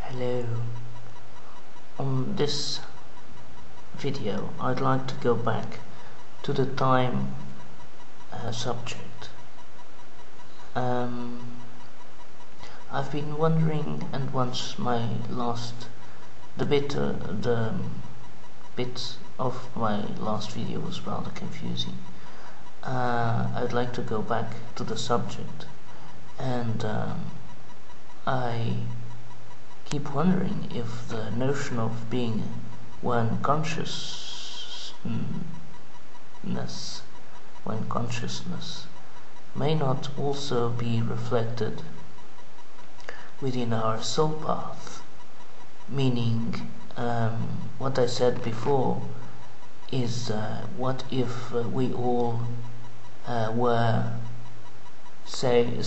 Hello. On this video I'd like to go back to the time subject. I've been wondering, and once the bit of my last video was rather confusing. I'd like to go back to the subject, and I keep wondering if the notion of being one consciousness may not also be reflected within our soul path, meaning what I said before is what if we all were, say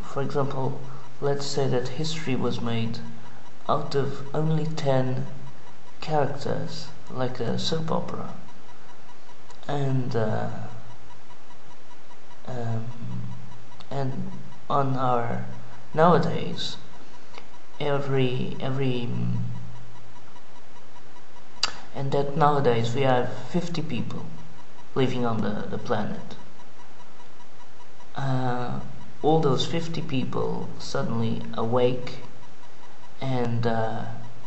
for example, let's say that history was made out of only 10 characters, like a soap opera, and on our nowadays and that nowadays we have 50 people living on the planet. All those 50 people suddenly awake, and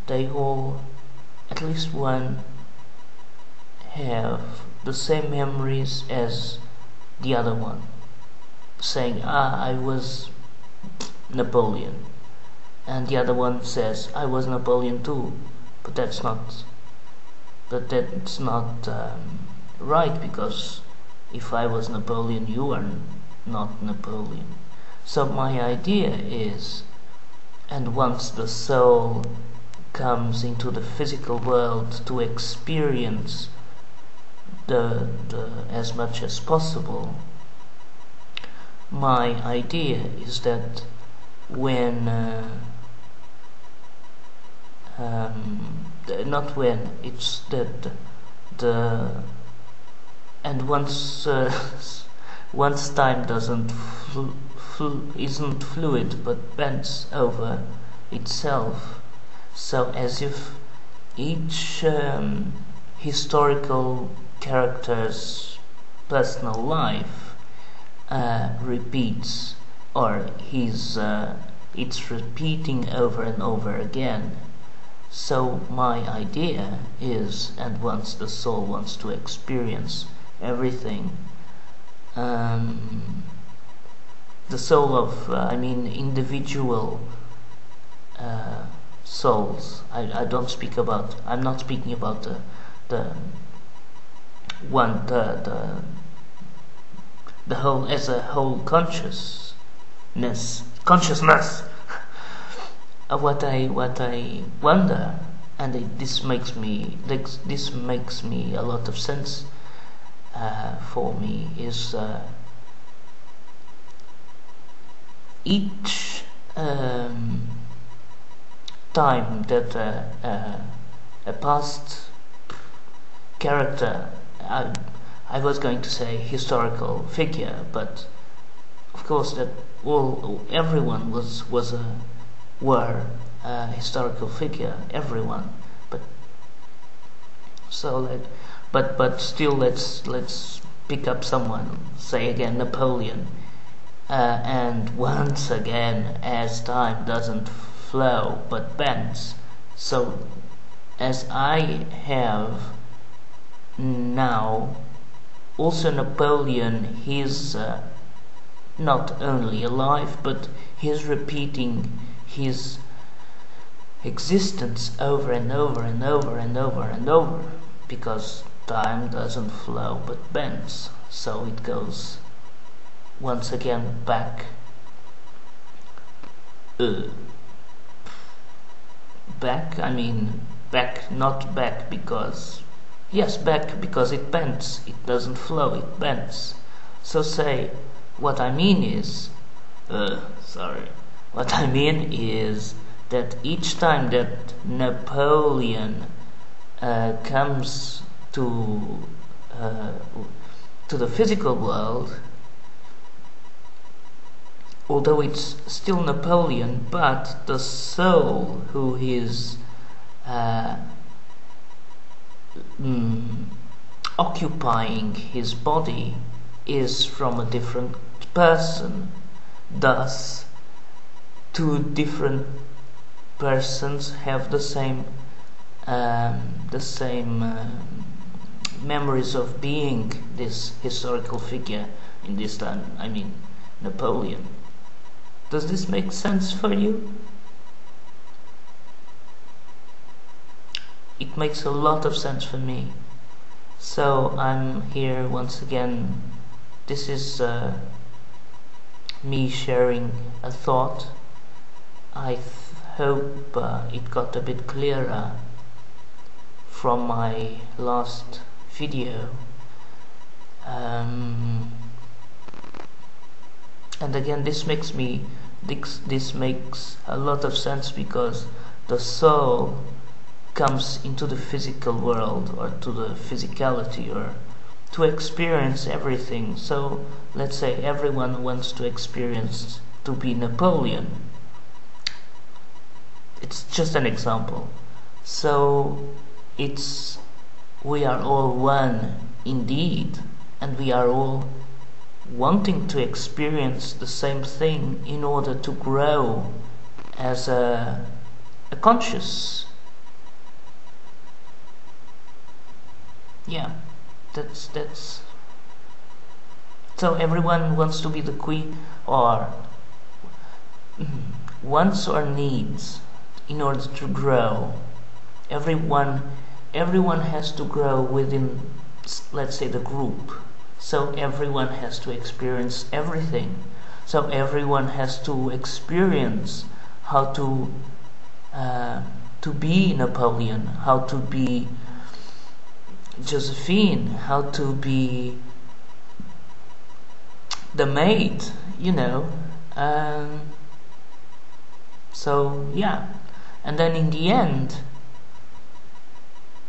they all, at least one, have the same memories as the other one, saying, I was Napoleon, and the other one says, I was Napoleon too, but that's not right, because if I was Napoleon, you are not Napoleon. So my idea is, and once the soul comes into the physical world to experience the as much as possible, my idea is that when not when, it's that and once time isn't fluid but bends over itself, so as if each historical character's personal life repeats, or it's repeating over and over again. So my idea is, and once the soul wants to experience everything, the soul of individual souls. I'm not speaking about the whole as a whole consciousness. What I wonder, and this makes me a lot of sense for me, is each time that a past character, I was going to say historical figure, but of course that everyone were a historical figure, everyone. But still, let's pick up someone, say again Napoleon, and once again, as time doesn't flow but bends, so as I have now also Napoleon, he's not only alive, but he's repeating his existence over and over and over and over and over, because time doesn't flow but bends, so it goes once again back not back because back because it bends, it doesn't flow, it bends. So what I mean is that each time that Napoleon comes to the physical world, although it's still Napoleon, but the soul who is occupying his body is from a different person. Thus, two different persons have the same memories of being this historical figure. In this time, I mean Napoleon. Does this make sense for you? It makes a lot of sense for me. So I'm here once again. This is me sharing a thought. I hope it got a bit clearer from my last video. And again, this makes a lot of sense, because the soul comes into the physical world, or to the physicality, or to experience everything. So let's say everyone wants to experience to be Napoleon. It's just an example. So we are all one indeed, and we are all wanting to experience the same thing in order to grow as a conscious. Yeah, that's so everyone wants to be the queen, or wants or needs in order to grow. Everyone has to grow within, let's say, the group. So everyone has to experience everything. So everyone has to experience how to be Napoleon, how to be Josephine, how to be the maid, so yeah, and then in the end,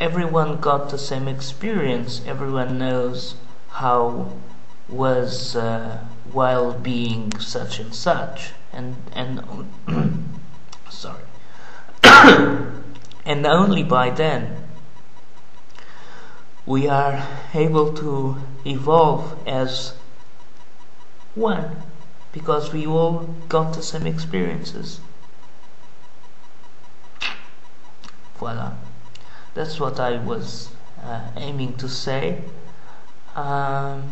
everyone got the same experience. Everyone knows how was while being such and such, and sorry, and only by then we are able to evolve as one, because we all got the same experiences. Voila, that's what I was aiming to say, and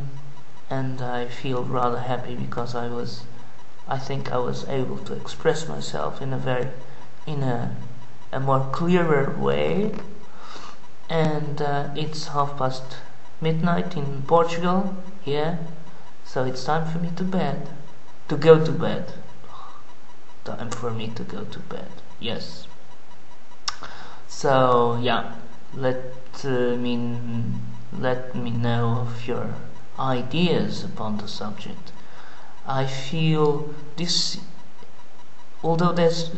I feel rather happy because I think I was able to express myself in a more clearer way. And it's midnight in Portugal here, so it's time for me to go to bed. Time for me to go to bed. Yes. So yeah, let me know of your ideas upon the subject. I feel this. Although this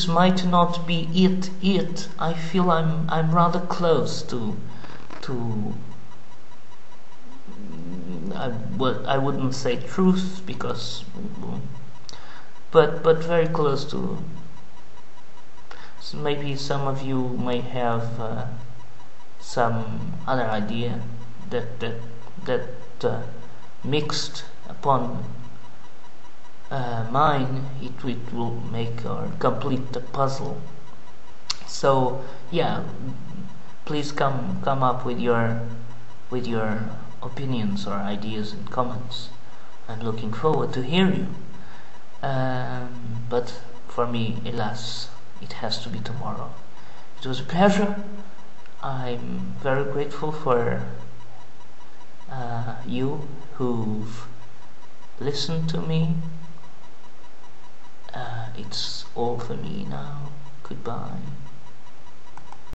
might not be it, I feel I'm rather close to I wouldn't say truth, because but very close to. So maybe some of you may have some other idea that mixed upon mine, it will make or complete the puzzle. So yeah, please come up with your opinions or ideas and comments. I'm looking forward to hear you. But for me, alas, it has to be tomorrow. It was a pleasure. I'm very grateful for you who've listened to me. It's all for me now. Goodbye.